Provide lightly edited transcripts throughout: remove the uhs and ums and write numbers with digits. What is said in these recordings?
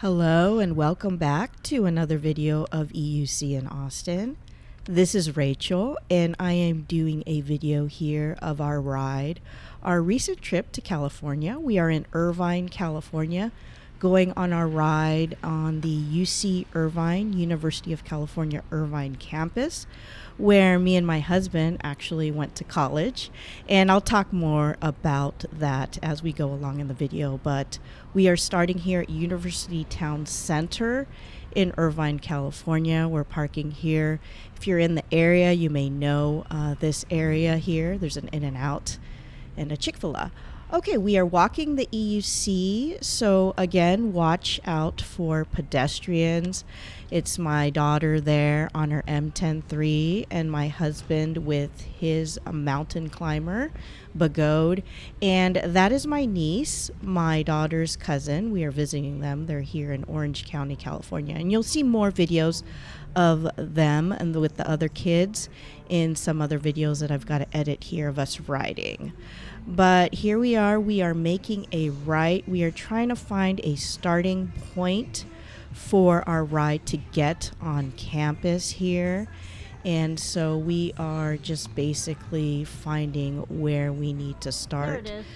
Hello and welcome back to another video of EUC in Austin. This is Rachel and I am doing a video here of our ride, our recent trip to California. We are in Irvine, California, going on our ride on the UC Irvine, University of California, Irvine Campus, where me and my husband actually went to college. And I'll talk more about that as we go along in the video, but we are starting here at University Town Center in Irvine, California. We're parking here. If you're in the area, you may know this area here. There's an In-N-Out and a Chick-fil-A. Okay, we are walking the EUC, so again, watch out for pedestrians. It's my daughter there on her M10-3 and my husband with his mountain climber, Bagode. And that is my niece, my daughter's cousin. We are visiting them. They're here in Orange County, California. And you'll see more videos of them and with the other kids in some other videos that I've got to edit here of us riding. But here we are making a right. We are trying to find a starting point for our ride to get on campus here. And so we are just basically finding where we need to start. There it is.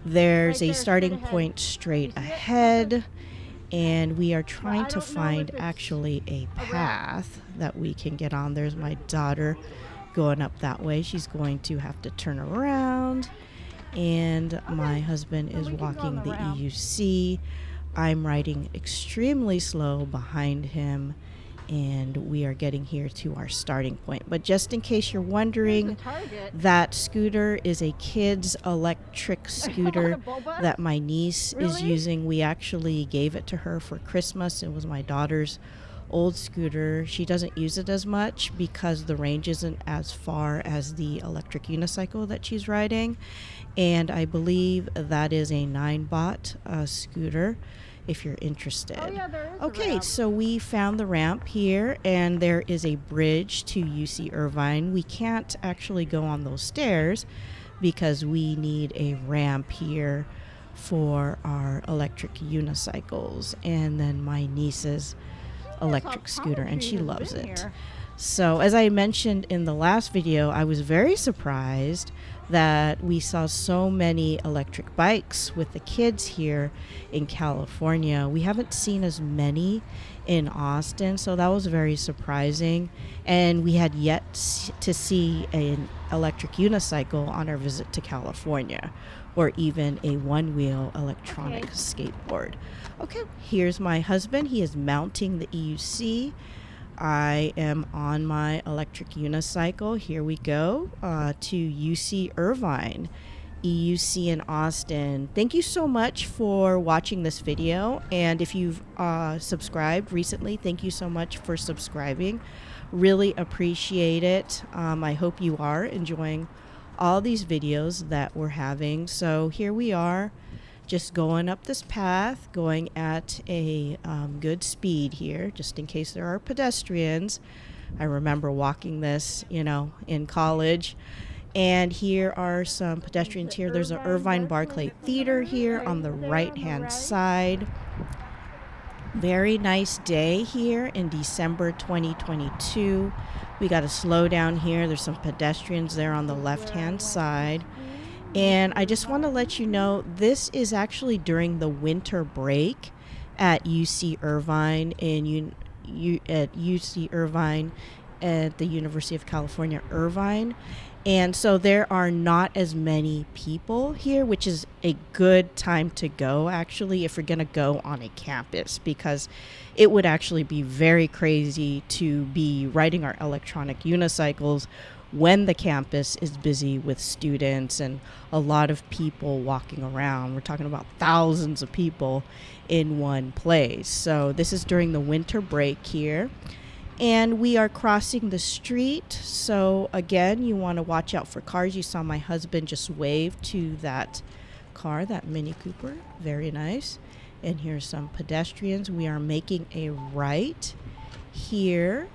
There's Right a there, starting straight ahead. point straight You see it? ahead. And we are trying I to don't know find if it's actually a a ramp. path that we can get on. There's my daughter going up that way. She's going to have to turn around. And my husband is We can go on walking the the ramp. EUC. I'm riding extremely slow behind him, and we are getting here to our starting point. But just in case you're wondering, There's a Target. that scooter is a kid's electric scooter Boba? that my niece is Really? using. We actually gave it to her for Christmas. It was my daughter's old scooter. She doesn't use it as much because the range isn't as far as the electric unicycle that she's riding. And I believe that is a 9-baht scooter if you're interested. Oh yeah, there is a Okay, ramp. so we found the ramp here, and there is a bridge to UC Irvine. We can't actually go on those stairs because we need a ramp here for our electric unicycles, and then my niece's electric scooter, and she loves it. So as I mentioned in the last video, I was very surprised that we saw so many electric bikes with the kids here in California. We haven't seen as many in Austin, so that was very surprising. And we had yet to see an electric unicycle on our visit to California, or even a one-wheel electronic skateboard. Okay, here's my husband. He is mounting the EUC. I am on my electric unicycle. Here we go to UC Irvine, EUC in Austin. Thank you so much for watching this video. And if you've subscribed recently, thank you so much for subscribing. Really appreciate it. I hope you are enjoying all these videos that we're having. So here we are, just going up this path, going at a good speed here, just in case there are pedestrians. I remember walking this, in college. And here are some pedestrians here. There's an Irvine Barclay Theater here on the right-hand side. Very nice day here in December 2022. We got to slow down here. There's some pedestrians there on the left-hand side. And I just want to let you know, this is actually during the winter break at UC Irvine at UC Irvine at the University of California, Irvine. And so there are not as many people here, which is a good time to go, actually, if you're going to go on a campus, because it would actually be very crazy to be riding our electronic unicycles when the campus is busy with students and a lot of people walking around. We're talking about thousands of people in one place. So this is during the winter break here. And we are crossing the street. So again, you want to watch out for cars. You saw my husband just wave to that car, that Mini Cooper. Very nice. And here's some pedestrians. We are making a right here.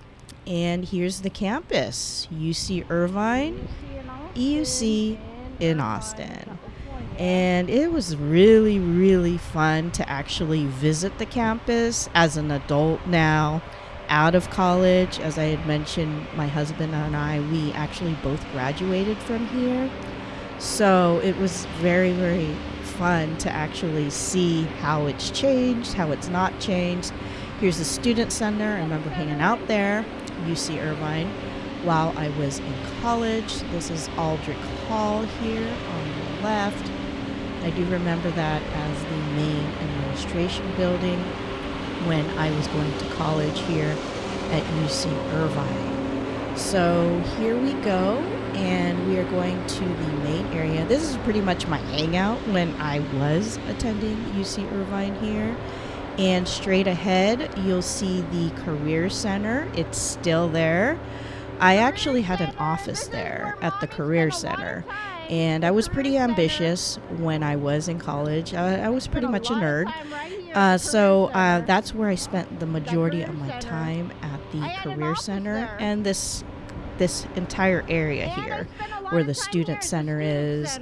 And here's the campus, UC Irvine, EUC in Austin. And it was really, really fun to actually visit the campus as an adult now, out of college. As I had mentioned, my husband and I, we actually both graduated from here. So it was very, very fun to actually see how it's changed, how it's not changed. Here's the student center. I remember hanging out there, UC Irvine, while I was in college. This is Aldrich Hall here on the left. I do remember that as the main administration building when I was going to college here at UC Irvine. So here we go, and we are going to the main area. This is pretty much my hangout when I was attending UC Irvine here. And straight ahead, you'll see the Career Center. It's still there. I actually had an office there at the Career Center. And I was pretty ambitious when I was in college. I was pretty much a nerd. So that's where I spent the majority of my time at the Career Center. And this entire area here where the Student Center is,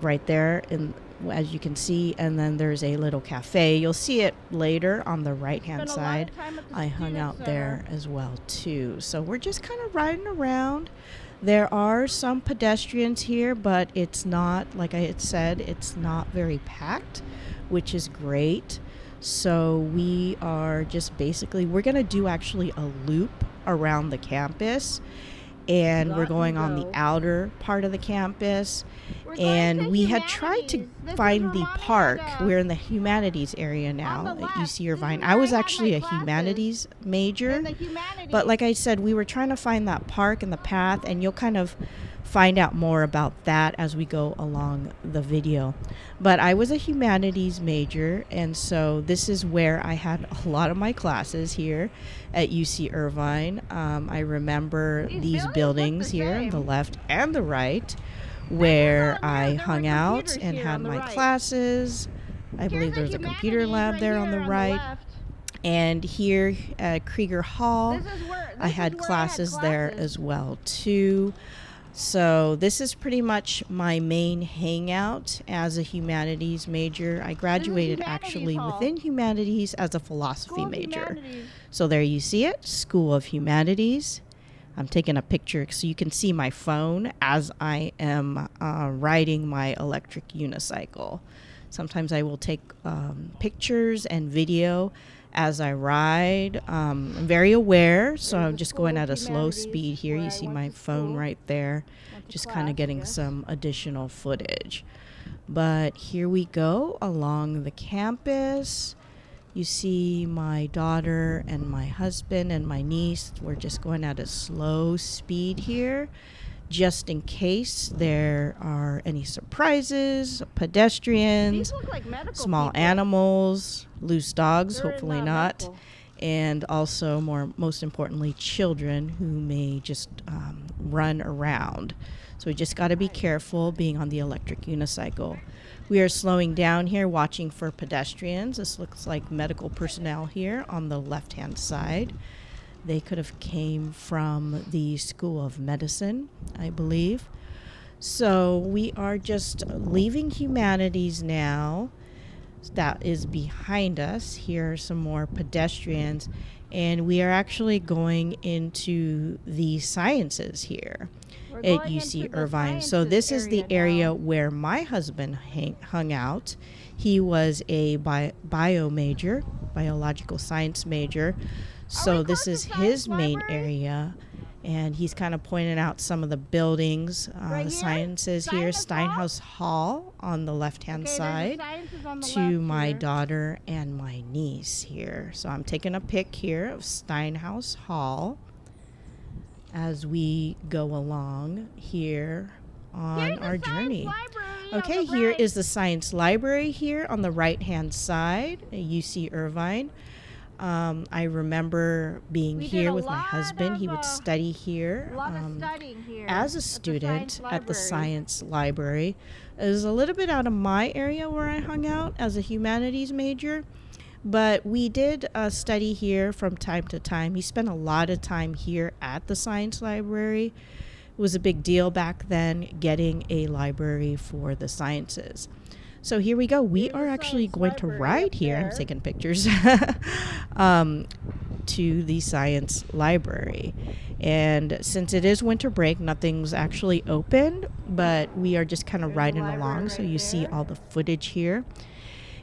right there, as you can see. And then there's a little cafe. You'll see it later on the right-hand side. I hung out there as well, too. So we're just kind of riding around. There are some pedestrians here, but it's not, like I had said, it's not very packed, which is great. So we are just basically, we're going to do actually a loop around the campus. And we're going on the outer part of the campus. And we had tried to find the park. We're in the humanities area now at UC Irvine. I was actually a humanities major. But like I said, we were trying to find that park and the path. And you'll kind of find out more about that as we go along the video. But I was a humanities major, and so this is where I had a lot of my classes here at UC Irvine. I remember these buildings here on the left and the right where I hung out and had my classes. I believe there's a computer lab there on the right. And here at Krieger Hall, I had classes there as well too. So this is pretty much my main hangout as a humanities major. I graduated actually within humanities as a philosophy major. So there you see it, School of Humanities. I'm taking a picture so you can see my phone as I am riding my electric unicycle. Sometimes I will take pictures and video as I ride. I'm very aware, so I'm just going at a slow speed here. You see my phone right there, just kind of getting some additional footage. But here we go along the campus. You see my daughter and my husband and my niece. We're just going at a slow speed here, just in case there are any surprises, pedestrians, small animals, loose dogs, hopefully not, and also most importantly, children who may just run around. So we just got to be careful being on the electric unicycle. We are slowing down here, watching for pedestrians. This looks like medical personnel here on the left-hand side. They could have came from the School of Medicine, I believe. So we are just leaving humanities now. That is behind us. Here are some more pedestrians. And we are actually going into the sciences here at UC Irvine. So this is the area where my husband hung out. He was a bio major, biological science major. So this is his main area, and he's kind of pointing out some of the buildings, the sciences here, Steinhaus Hall on the left-hand side, to my daughter and my niece here. So I'm taking a pic here of Steinhaus Hall as we go along here on our journey. Okay, here is the science library here on the right-hand side at UC Irvine. I remember being here with my husband. He would study here as a student at the science library. It was a little bit out of my area where I hung out as a humanities major, but we did study here from time to time. He spent a lot of time here at the science library was a big deal back then, getting a library for the sciences. So here we go. We are actually going to ride here. I'm taking pictures to the science library. And since it is winter break, nothing's actually open, but we are just kind of riding along. So you see all the footage here.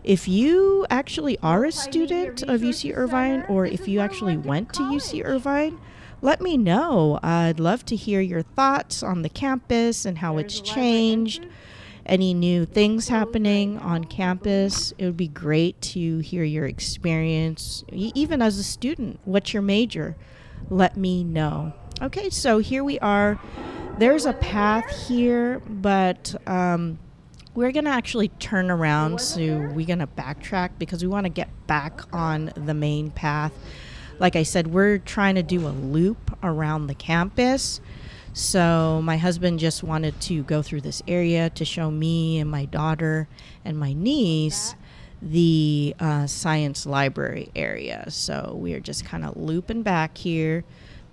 If you actually are a student of UC Irvine, or if you actually went to UC Irvine, let me know. I'd love to hear your thoughts on the campus and how it's changed. Any new things happening on campus. It would be great to hear your experience, even as a student. What's your major? Let me know. Okay, so here we are. There's a path here, but we're going to actually turn around, so we're going to backtrack because we want to get back on the main path. Like I said, we're trying to do a loop around the campus. So my husband just wanted to go through this area to show me and my daughter and my niece the science library area. So we are just kind of looping back here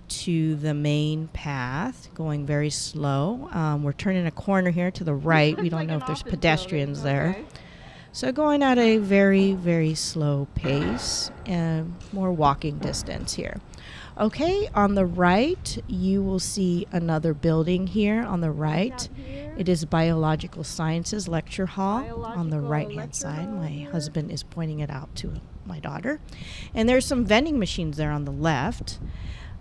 to the main path, going very slow. We're turning a corner here to the right. We don't know if there's pedestrians there. So going at a very, very slow pace and more walking distance here. Okay, on the right, you will see another building here on the right. It is Biological Sciences Lecture Hall on the right-hand side. My husband is pointing it out to my daughter. And there's some vending machines there on the left.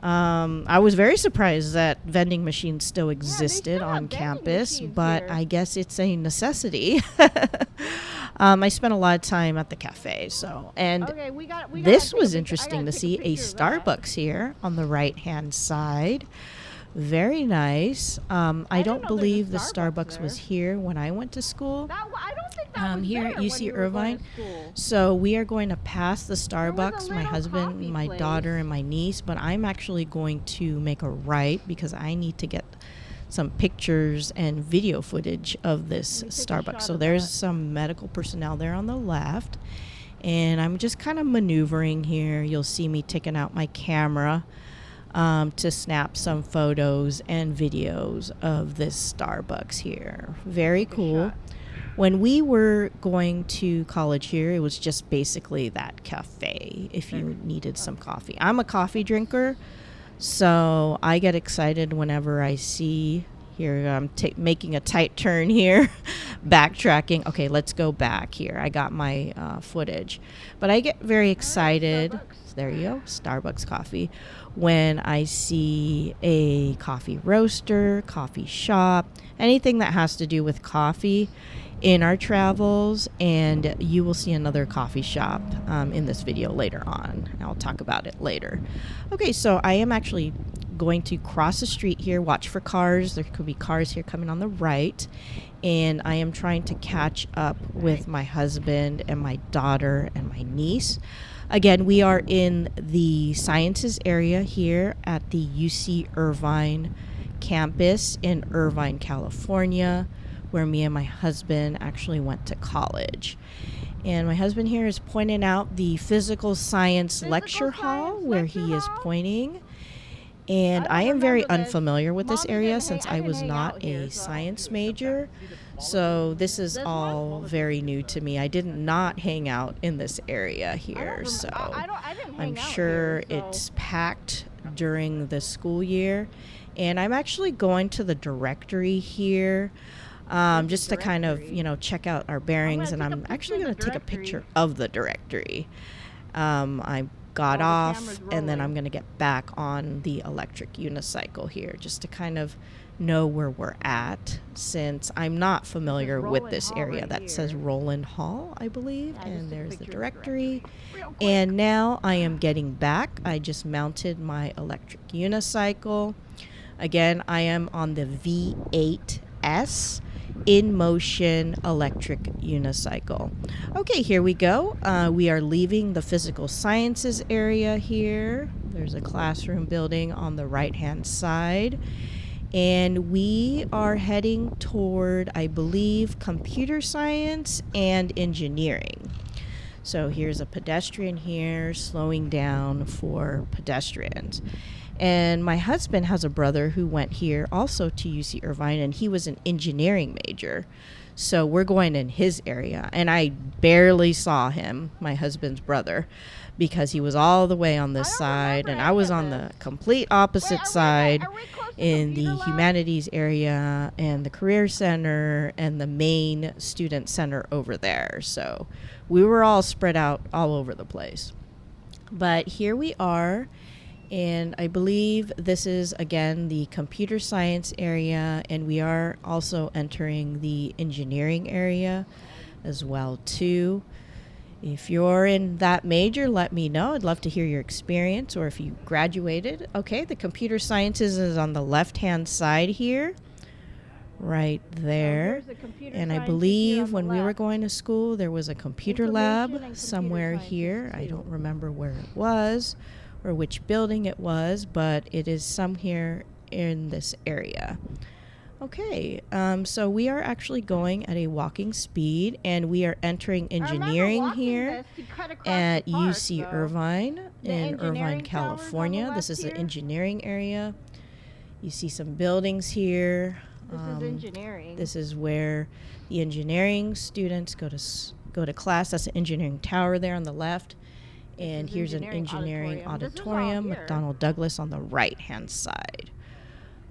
I was very surprised that vending machines still existed on campus, but I guess it's a necessity. I spent a lot of time at the cafe, this was interesting to see a Starbucks here on the right-hand side. Very nice. I don't believe the Starbucks was here when I went to school. Here at UC Irvine. So we are going to pass the Starbucks, my husband, my daughter, and my niece, but I'm actually going to make a right because I need to get some pictures and video footage of this Starbucks. So there's some medical personnel there on the left, and I'm just kind of maneuvering here. You'll see me taking out my camera to snap some photos and videos of this Starbucks here. Very cool. When we were going to college here, it was just basically that cafe if you needed some coffee. I'm a coffee drinker, so I get excited whenever I see here. I'm making a tight turn here, backtracking. Okay, let's go back here. I got my footage. But I get very excited. There you go, Starbucks coffee. When I see a coffee roaster, coffee shop, anything that has to do with coffee in our travels, and you will see another coffee shop in this video later on. I'll talk about it later. Okay, so I am actually going to cross the street here. Watch for cars. There could be cars here coming on the right, and I am trying to catch up with my husband and my daughter and my niece. Again, we are in the sciences area here at the UC Irvine Campus in Irvine, California, where me and my husband actually went to college. And my husband here is pointing out the physical science lecture hall where he is pointing. And I am very unfamiliar with this area since I was not a science major. So this is all very new to me. I did not hang out in this area here. So I'm sure it's packed during the school year. And I'm actually going to the directory here. Just to kind of, check out our bearings. And I'm actually going to take a picture of the directory. I got off, and then I'm going to get back on the electric unicycle here just to kind of know where we're at, since I'm not familiar with this area. That says Roland Hall, I believe, and there's the directory. And now I am getting back. I just mounted my electric unicycle. Again, I am on the V8S in motion electric unicycle. Okay, here we go. We are leaving the physical sciences area here. There's a classroom building on the right hand side, and we are heading toward, I believe, computer science and engineering. So here's a pedestrian here slowing down for pedestrians. And my husband has a brother who went here also to UC Irvine, and he was an engineering major. So we're going in his area. And I barely saw him, my husband's brother, because he was all the way on this side, and I was on the complete opposite side in the humanities area and the career center and the main student center over there. So we were all spread out all over the place. But here we are, and I believe this is, again, the computer science area, and we are also entering the engineering area as well, too. If you're in that major, let me know. I'd love to hear your experience, or if you graduated. Okay, the computer sciences is on the left-hand side here, right there. And I believe when we were going to school, there was a computer lab somewhere here. I don't remember where it was or which building it was, but it is somewhere in this area. Okay, so we are actually going at a walking speed, and we are entering engineering here at UC Irvine in Irvine, California. This is the engineering area. You see some buildings here. This is engineering. This is where the engineering students go to class. That's the engineering tower there on the left. And here's an engineering auditorium, McDonnell Douglas on the right-hand side.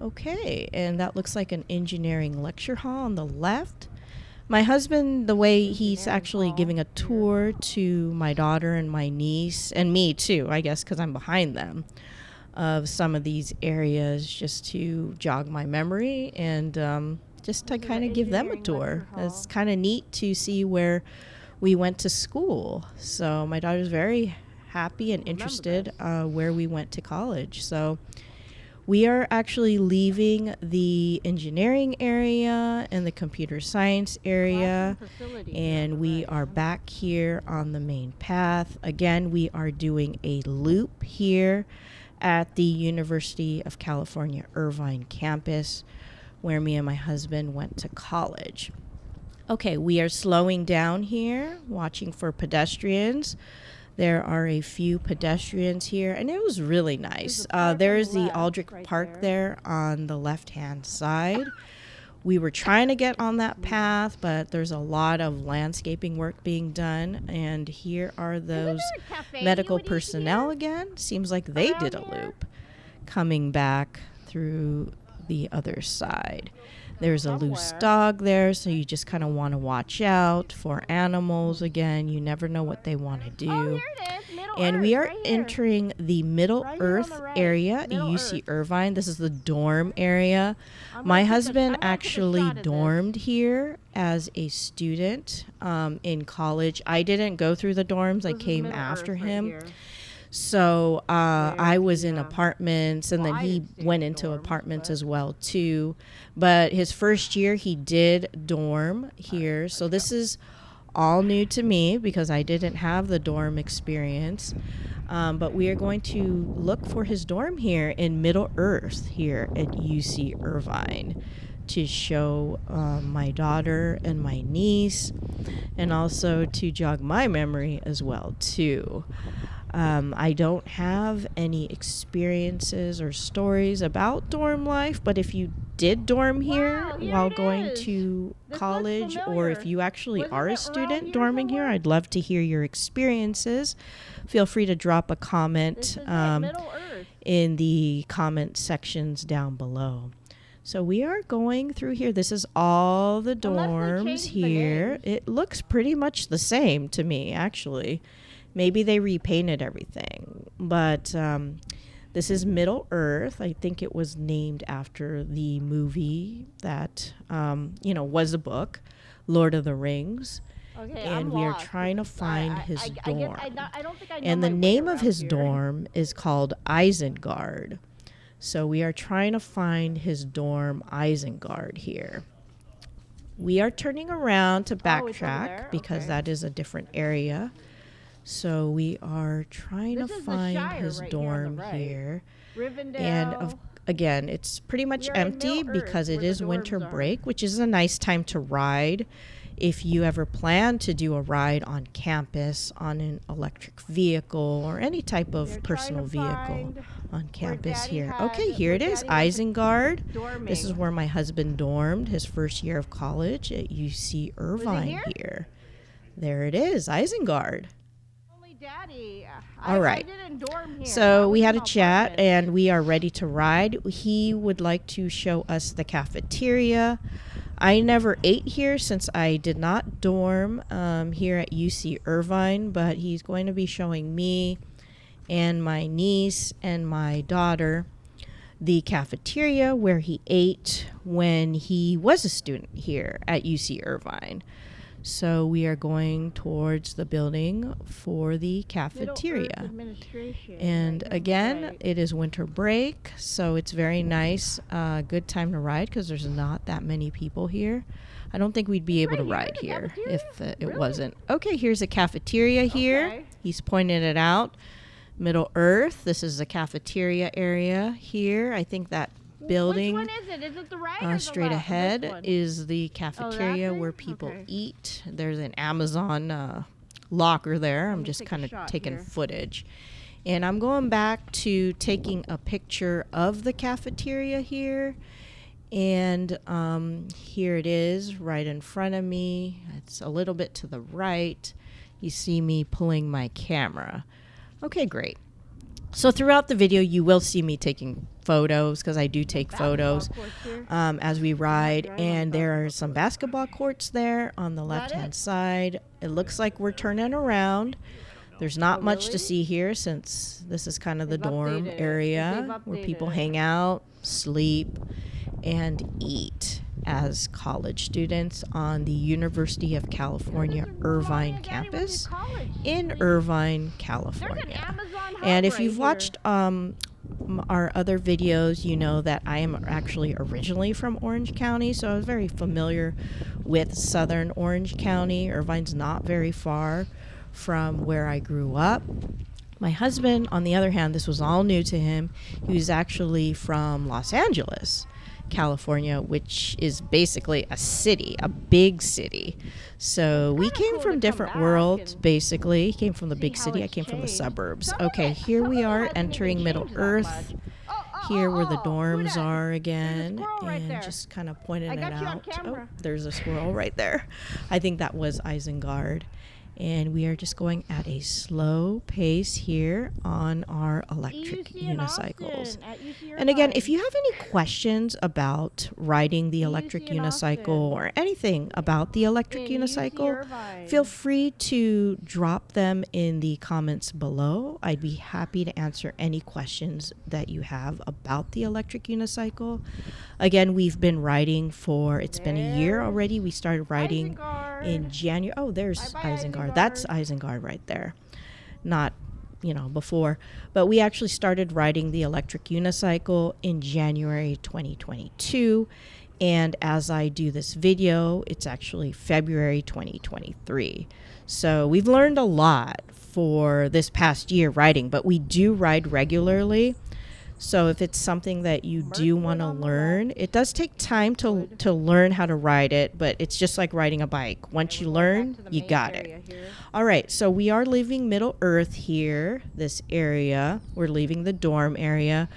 Okay, and that looks like an engineering lecture hall on the left. My husband, the way he's actually giving a tour to my daughter and my niece, and me too, I guess, because I'm behind them, of some of these areas, just to jog my memory and just to kind of give them a tour. It's kind of neat to see where we went to school. So my daughter's very happy and interested where we went to college. So we are actually leaving the engineering area and the computer science area, and we are back here on the main path. Again, we are doing a loop here at the University of California Irvine Campus, where me and my husband went to college. Okay, we are slowing down here, watching for pedestrians. There are a few pedestrians here, and it was really nice. There's the Aldrich Park there on the left-hand side. We were trying to get on that path, but there's a lot of landscaping work being done. And here are those medical personnel again. Seems like they did a loop coming back through the other side. There's a loose dog there, so you just kind of want to watch out for animals. Again, you never know what they want to do. And we are entering the Middle Earth area at UC Irvine. This is the dorm area. My husband actually dormed here as a student in college. I didn't go through the dorms. I came after him. So I was in apartments, and then he went into apartments as well, too. But his first year, he did dorm here. So this is all new to me because I didn't have the dorm experience. But we are going to look for his dorm here in Middle Earth here at UC Irvine to show my daughter and my niece, and also to jog my memory as well, too. I don't have any experiences or stories about dorm life, but if you did dorm here while going to college, or if you actually are a student dorming here, I'd love to hear your experiences. Feel free to drop a comment in the comment sections down below. So we are going through here. This is all the dorms here. It looks pretty much the same to me, actually. Maybe they repainted everything, but this is Middle Earth. I think it was named after the movie that, was a book, Lord of the Rings. Okay, and we are trying to find his dorm. And the name of his dorm is called Isengard. So we are trying to find his dorm, Isengard, here. We are turning around to backtrack because that is a different area. So we are trying to find his dorm here. And again, it's pretty much empty because it is winter break, which is a nice time to ride if you ever plan to do a ride on campus on an electric vehicle or any type of personal vehicle on campus here. Okay, here it is, Isengard. This is where my husband dormed his first year of college at UC Irvine here. There it is, Isengard. All right, so we had a chat and we are ready to ride. He would like to show us the cafeteria. I never ate here since I did not dorm here at UC Irvine, but he's going to be showing me and my niece and my daughter the cafeteria where he ate when he was a student here at UC Irvine. So we are going towards the building for the cafeteria. And again, it is winter break, so it's very nice, good time to ride because there's not that many people here. I don't think we'd be able to ride here if it wasn't. Okay, here's a cafeteria here. He's pointed it out. Middle Earth, this is the cafeteria area here. I think that building Which one is it? Is it the right or the straight left? ahead is the cafeteria where people eat. There's an Amazon locker there. I'm just kind of taking footage. And I'm going back to taking a picture of the cafeteria here. And here it is right in front of me. It's a little bit to the right. You see me pulling my camera. Okay, great. So throughout the video, you will see me taking photos because I do take photos as we ride. And there are some basketball courts there on the left-hand side. It looks like we're turning around. There's not much to see here since this is kind of the dorm area where people hang out, sleep, and eat as college students on the University of California Irvine Campus in Irvine, California. And if you've watched our other videos, you know that I am actually originally from Orange County, so I was very familiar with southern Orange County. Irvine's not very far from where I grew up. My husband, on the other hand, this was all new to him. He was actually from Los Angeles, California, which is basically a city, a big city. So we came from different worlds, basically. He came from the big city. I came from the suburbs. Okay, here we are entering Middle Earth. Here where the dorms are again, and just kind of pointing it out. Oh, there's a squirrel right there. I think that was Isengard. And we are just going at a slow pace here on our electric unicycles. And again, if you have any questions about riding the electric unicycle or anything about the electric unicycle, feel free to drop them in the comments below. I'd be happy to answer any questions that you have about the electric unicycle. Again, we've been riding it's been a year already. We started riding in January. Oh, there's Isengard. That's Isengard right there. Not, before. But we actually started riding the electric unicycle in January 2022. And as I do this video, it's actually February 2023. So we've learned a lot for this past year riding, but we do ride regularly. So if it's something that you do want to learn, it does take time to learn how to ride it, but it's just like riding a bike. Once you learn, you got it. All right, so we are leaving Middle Earth here, this area. We're leaving the dorm area.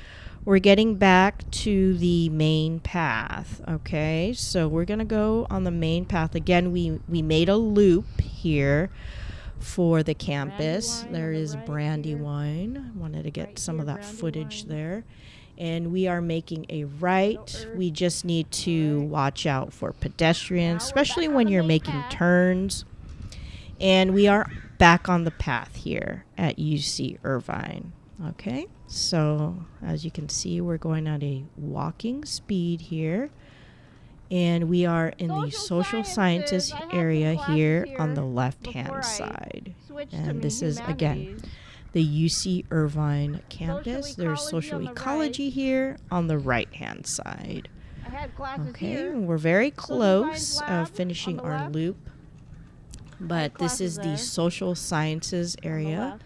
We're getting back to the main path, okay? So we're going to go on the main path. Again, we made a loop here for the campus. There is Brandywine. I wanted to get some of that footage there. And we are making a right. We just need to watch out for pedestrians, especially when you're making turns. And we are back on the path here at UC Irvine. Okay, so as you can see, we're going at a walking speed here. And we are in the social sciences area here on the left-hand side. And this is, again, the UC Irvine campus. There's social ecology here on the right-hand side. Okay, and we're very close finishing our loop. But this is the social sciences area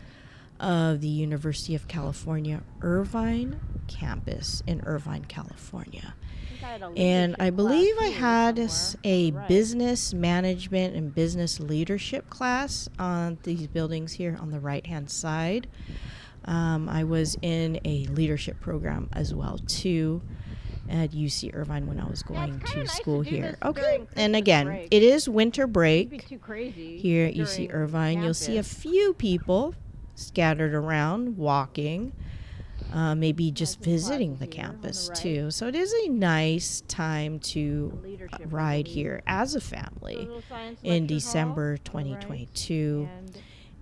of the University of California Irvine Campus in Irvine, California. And I believe I had a business management and business leadership class on these buildings here on the right-hand side. I was in a leadership program as well, too, at UC Irvine when I was going to school here. Okay, and again, it is winter break here at UC Irvine. You'll see a few people scattered around walking, maybe just visiting the campus too. So it is a nice time to ride here as a family in December 2022.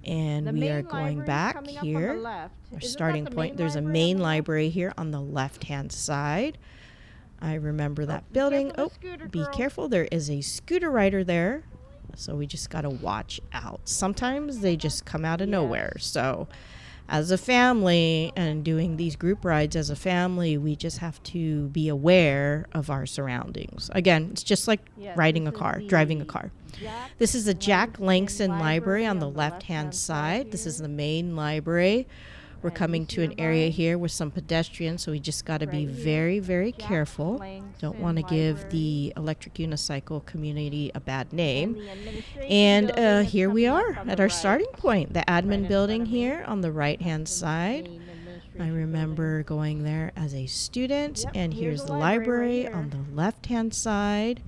And we are going back here. Our starting point, there's a main library here on the left-hand side. I remember that building. Oh, be careful. There is a scooter rider there. So we just got to watch out. Sometimes they just come out of nowhere. So as a family and doing these group rides as a family, we just have to be aware of our surroundings. Again, it's just like riding a car, driving a car. This is the Jack Langston Library on the left-hand side. This is the main library. We're coming to an area here with some pedestrians, so we just got to be very, very careful. Don't want to give the electric unicycle community a bad name. And here we are at our starting point, the admin building here on the right-hand side. I remember going there as a student, and here's the library on the left-hand side.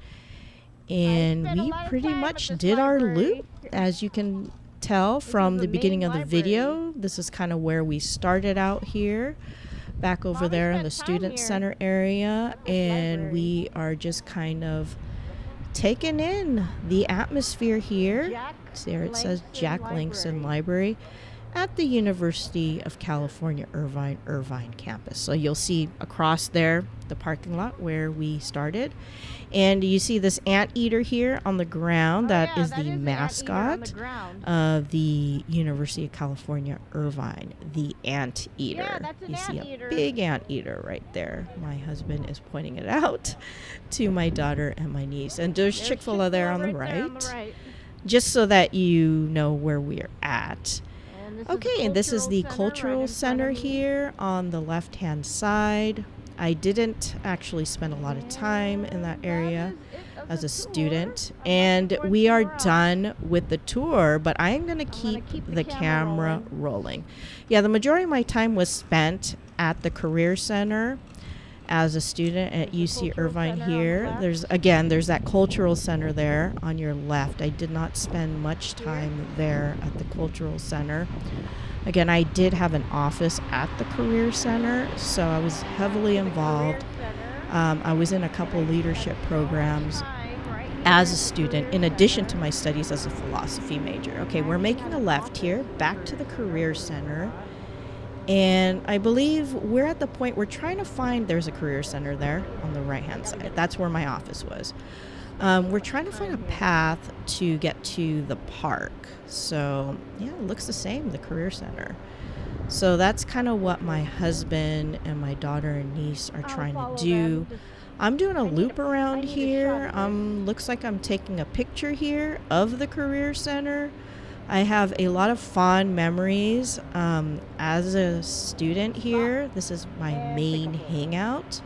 And we pretty much did our loop, as you can tell from the beginning of the video. This is kind of where we started out here, back over there in the student center area, and we are just kind of taking in the atmosphere here. There it says Jack Langston Library at the University of California Irvine Campus. So you'll see across there the parking lot where we started. And you see this anteater here on the ground. That is the mascot of the University of California Irvine, the anteater. You see a big anteater right there. My husband is pointing it out to my daughter and my niece. And there's Chick-fil-A there on the right, just so that you know where we're at. Okay, and this is the Cultural Center here on the left-hand side. I didn't actually spend a lot of time in that area as a student, and we are done with the tour, but I'm going to keep the camera rolling. Yeah, the majority of my time was spent at the Career Center as a student at UC Irvine here. There's that Cultural Center there on your left. I did not spend much time there at the Cultural Center. Again, I did have an office at the Career Center, so I was heavily involved. I was in a couple leadership programs as a student, in addition to my studies as a philosophy major. Okay, we're making a left here, back to the Career Center. And I believe we're at the point we're trying to find, there's a Career Center there on the right-hand side. That's where my office was. We're trying to find a path to get to the park. So, yeah, it looks the same, the Career Center. So that's kind of what my husband and my daughter and niece are trying to do. I'm doing a loop around here. Looks like I'm taking a picture here of the Career Center. I have a lot of fond memories as a student here. This is my main hangout.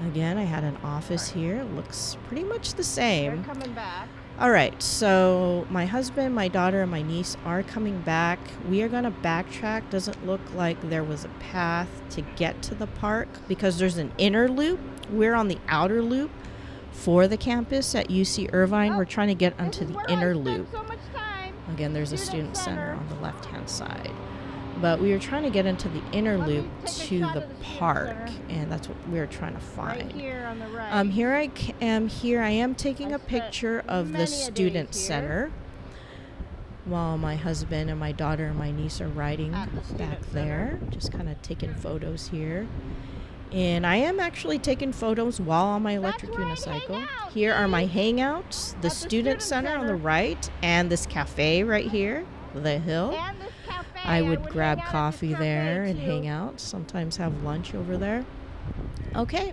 Again, I had an office here. It looks pretty much the same. They're coming back. All right, so my husband, my daughter, and my niece are coming back. We are going to backtrack. Doesn't look like there was a path to get to the park because there's an inner loop. We're on the outer loop for the campus at UC Irvine. We're trying to get onto the inner loop. So much time. Again, there's a student center on the left-hand side. But we were trying to get into the inner loop to the park, and that's what we were trying to find. Right here on the right. Here I am. Here I am taking a picture of the student center while my husband and my daughter and my niece are riding back there. Just kind of taking photos here. And I am actually taking photos while on my electric unicycle. Here are my hangouts, the student center on the right, and this cafe right here, the hill. I would grab coffee there and hang out, sometimes have lunch over there. Okay,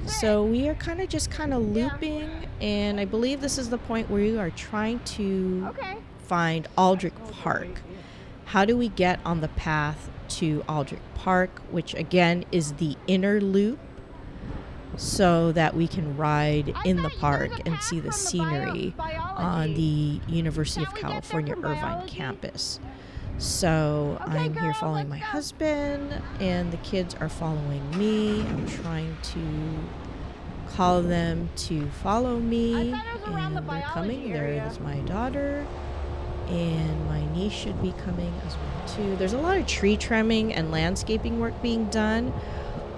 so we are kind of looping, and I believe this is the point where you are trying to find Aldrich Park. How do we get on the path to Aldrich Park, which again is the inner loop so that we can ride in the park and see the scenery on the University of California Irvine campus. So I'm here following my husband, and the kids are following me. I'm trying to call them to follow me, and they're coming. There is my daughter, and my niece should be coming as well too. There's a lot of tree trimming and landscaping work being done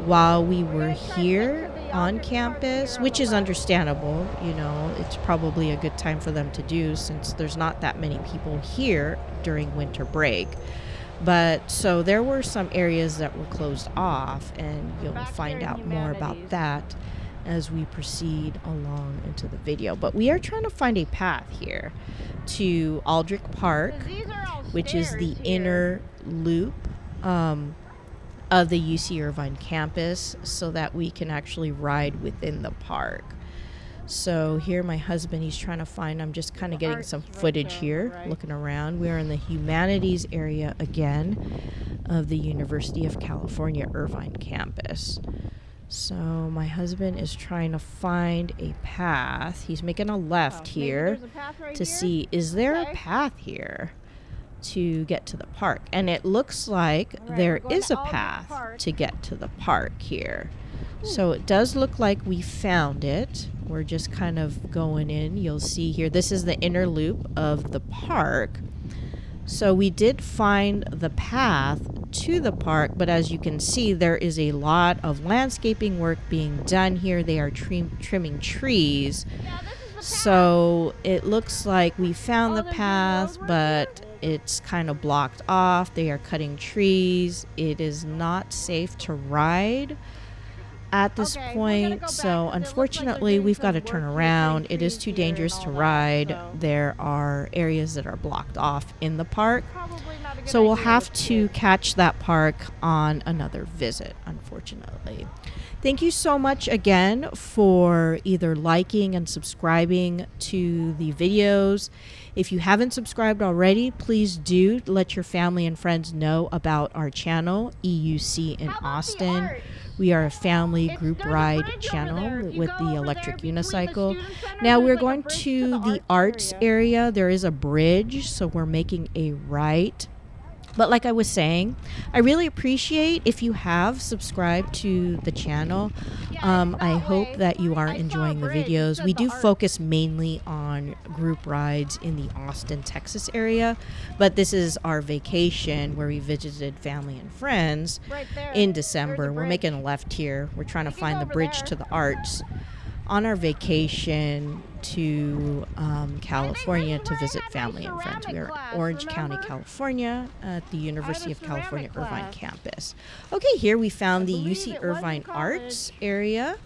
while we were here on campus, which is understandable. You know, it's probably a good time for them to do since there's not that many people here during winter break. But so there were some areas that were closed off, and you'll find out more about that as we proceed along into the video. But we are trying to find a path here to Aldrich Park, which is the inner loop of the UC Irvine campus, so that we can actually ride within the park. So here my husband, he's trying to find, I'm just kind of getting some footage here, looking around. We're in the humanities area again of the University of California Irvine campus. So my husband is trying to find a path. He's making a left here to see, is there a path here to get to the park? And it looks like there is a path to get to the park here. So it does look like we found it. We're just kind of going in. You'll see here, this is the inner loop of the park. So we did find the path to the park, but as you can see, there is a lot of landscaping work being done here. They are trimming trees. So it looks like we found the path, but it's kind of blocked off. They are cutting trees. It is not safe to ride at this point, so unfortunately we've got to turn around. It is too dangerous to ride. There are areas that are blocked off in the park, so we'll have to catch that park on another visit, unfortunately. Thank you so much again for either liking and subscribing to the videos. If you haven't subscribed already, please do let your family and friends know about our channel, EUC in Austin. We are a family group ride channel with the electric unicycle. Now we're going to the arts area. There is a bridge, so we're making a right. But like I was saying, I really appreciate if you have subscribed to the channel. I hope that you are enjoying the videos. We do focus mainly on group rides in the Austin, Texas area, but this is our vacation where we visited family and friends in December. We're making a left here. We're trying to find the bridge to the arts on our vacation to California to visit family and friends. We are in Orange County, California at the University of California Irvine Campus. Okay, here we found the UC Irvine Arts area,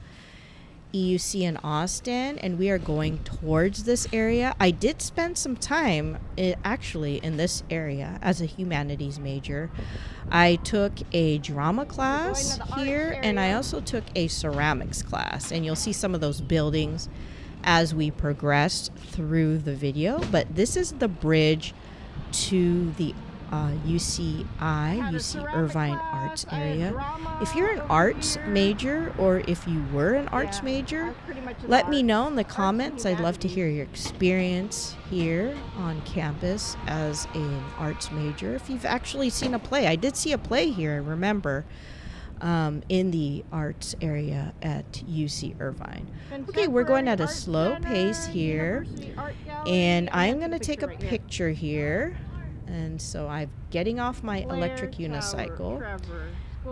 EUC in Austin, and we are going towards this area. I did spend some time actually in this area as a humanities major. I took a drama class here, and I also took a ceramics class, and you'll see some of those buildings as we progressed through the video. But this is the bridge to the UC Irvine Arts area. If you're an arts major, or if you were an arts major, let me know in the comments. I'd love to hear your experience here on campus as an arts major. If you've actually seen a play, I did see a play here, I remember, in the arts area at UC Irvine. Okay, we're going at a slow pace here, and I'm going to take a picture here. And so I'm getting off my electric unicycle.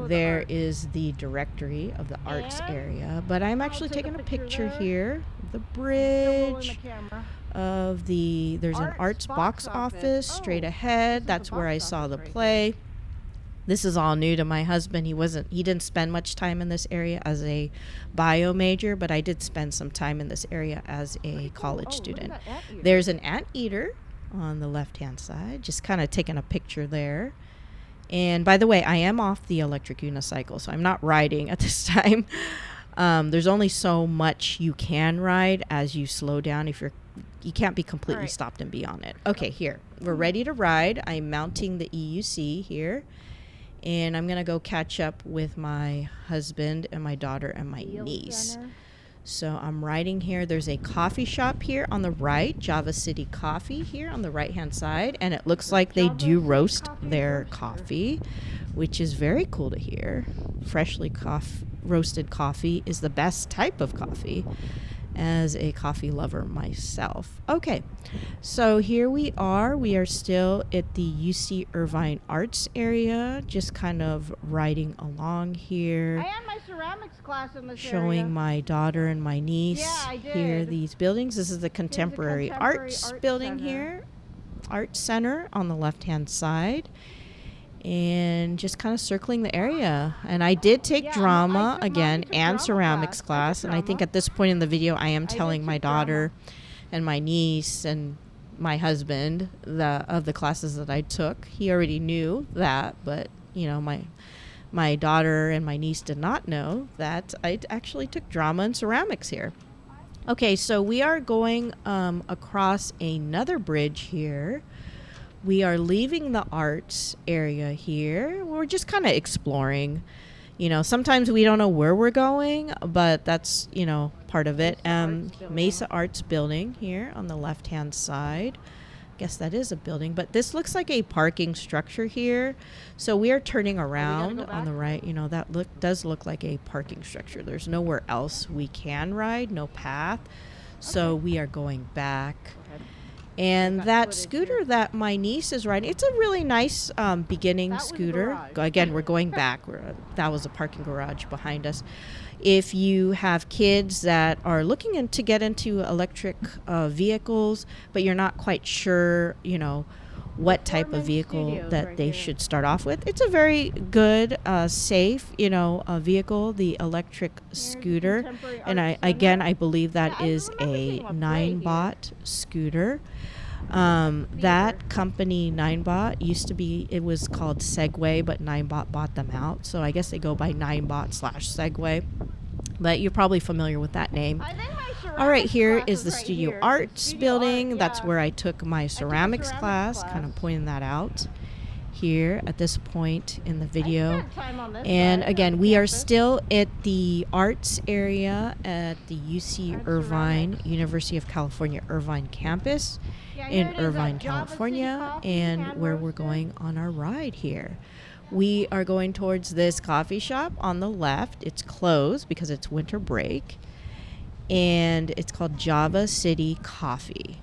There is the directory of the arts area, but I'm actually taking a picture here of the bridge of there's an arts box office straight ahead. That's where I saw the play. This is all new to my husband. He didn't spend much time in this area as a bio major, but I did spend some time in this area as a college student. There's an anteater on the left-hand side, just kind of taking a picture there. And by the way, I am off the electric unicycle, so I'm not riding at this time. There's only so much you can ride as you slow down. You can't be completely stopped and be on it. Okay, here we're ready to ride. I'm mounting the EUC here, And I'm going to go catch up with my husband and my daughter and my niece. So I'm riding here. There's a coffee shop here on the right, Java City Coffee here on the right-hand side. And it looks like they do roast their coffee, which is very cool to hear. Freshly roasted coffee is the best type of coffee, as a coffee lover myself. Okay, so here we are. We are still at the UC Irvine Arts area, just kind of riding along here. I had my ceramics class in this showing area. My daughter and my niece here did. These buildings. This is the Contemporary Arts building Center. here, Art Center on the left-hand side. And just kind of circling the area. And I did take drama again and ceramics class. And I think at this point in the video, I am telling my daughter and my niece and my husband of the classes that I took. He already knew that, but you know, my daughter and my niece did not know that I actually took drama and ceramics here. Okay, so we are going across another bridge here. We are leaving the arts area here. We're just kind of exploring. You know, sometimes we don't know where we're going, but that's, you know, part of it. Mesa Arts building here on the left-hand side. Guess that is a building, but this looks like a parking structure here. So we are turning around on the right. You know, that does look like a parking structure. There's nowhere else we can ride, no path. So we are going back. And that scooter that my niece is riding, it's a really nice beginning scooter. Again, we're going back. That was a parking garage behind us. If you have kids that are looking to get into electric vehicles, but you're not quite sure, you know, what type of vehicle that they should start off with, it's a very good, safe, you know, vehicle, the electric scooter. And I believe that is a 9-bot scooter. That company 9-bot used to be, it was called Segway, but 9-bot bought them out. So I guess they go by 9-bot/Segway. But you're probably familiar with that name. All right, here is the Studio Arts building. That's where I took my ceramics class, kind of pointing that out here at this point in the video. And again, we are still at the arts area at the UC Irvine, University of California Irvine Campus in Irvine, California, and where we're going on our ride here. We are going towards this coffee shop on the left. It's closed because it's winter break, and it's called Java City Coffee,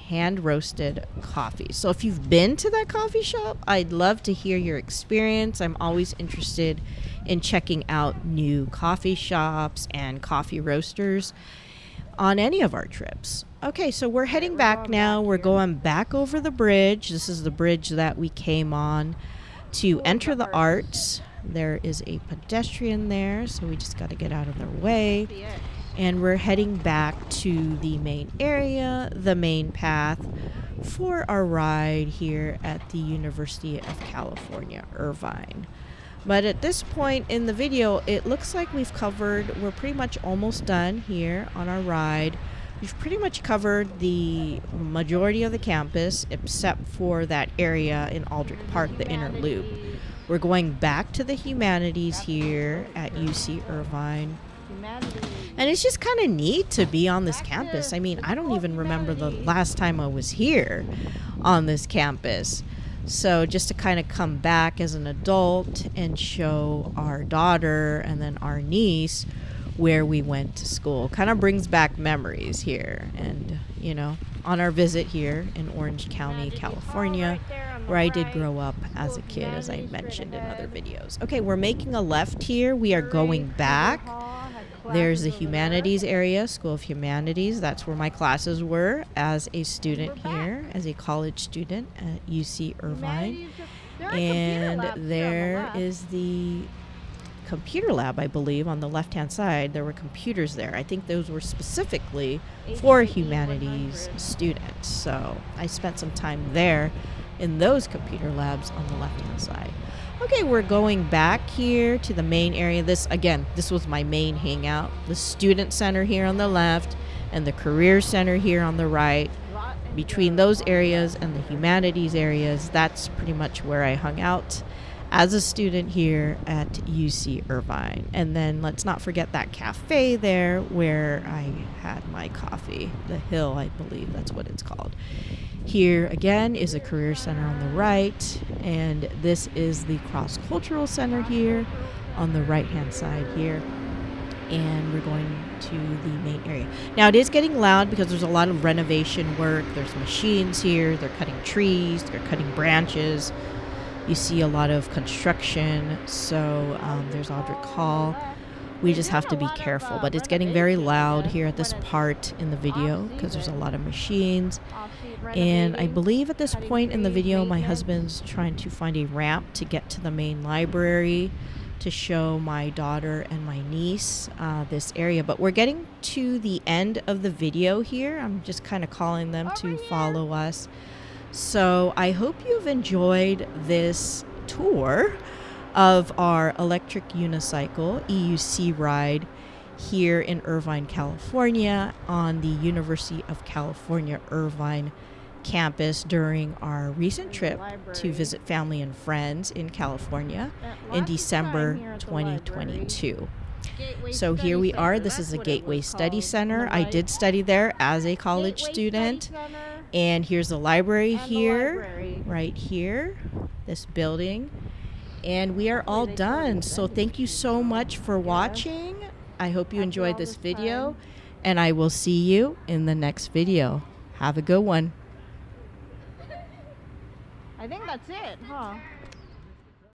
hand roasted coffee. So if you've been to that coffee shop, I'd love to hear your experience. I'm always interested in checking out new coffee shops and coffee roasters on any of our trips. Okay, so we're heading back now. We're going back over the bridge. This is the bridge that we came on to enter the arts. There is a pedestrian there, so we just got to get out of their way. And we're heading back to the main area, the main path, for our ride here at the University of California, Irvine. But at this point in the video, it looks like we're pretty much almost done here on our ride. We've pretty much covered the majority of the campus, except for that area in Aldrich Park, the inner loop. We're going back to the humanities here at UC Irvine. And it's just kind of neat to be on this campus. I mean, I don't even remember the last time I was here on this campus. So just to kind of come back as an adult and show our daughter and then our niece where we went to school kind of brings back memories here. And, you know, on our visit here in Orange County, California, where I did grow up as a kid, as I mentioned in other videos. Okay, we're making a left here. We are going back. There's the humanities area, School of Humanities. That's where my classes were as a student here, as a college student at UC Irvine. And there is the computer lab, I believe, on the left-hand side. There were computers there. I think those were specifically for humanities students. So I spent some time there in those computer labs on the left-hand side. Okay, we're going back here to the main area. This was my main hangout. The student center here on the left and the career center here on the right. Between those areas and the humanities areas, that's pretty much where I hung out as a student here at UC Irvine. And then let's not forget that cafe there where I had my coffee. The Hill, I believe that's what it's called. Here again is a career center on the right, and this is the cross-cultural center here on the right-hand side here. And we're going to the main area. Now it is getting loud because there's a lot of renovation work. There's machines here. They're cutting trees. They're cutting branches. You see a lot of construction. So there's Audric Hall. We just have to be careful. But it's getting very loud here at this part in the video because there's a lot of machines. And I believe at this point in the video, my husband's trying to find a ramp to get to the main library to show my daughter and my niece this area. But we're getting to the end of the video here. I'm just kind of calling them to follow us. So I hope you've enjoyed this tour of our electric unicycle EUC ride here in Irvine, California on the University of California Irvine campus during our recent trip to visit family and friends in California in December 2022. So here we are. This is the Gateway Study Center. I did study there as a college student. And here's the library here, right here, this building. And we are all done. So thank you so much for watching. I hope you enjoyed this video, and I will see you in the next video. Have a good one. I think that's it, huh?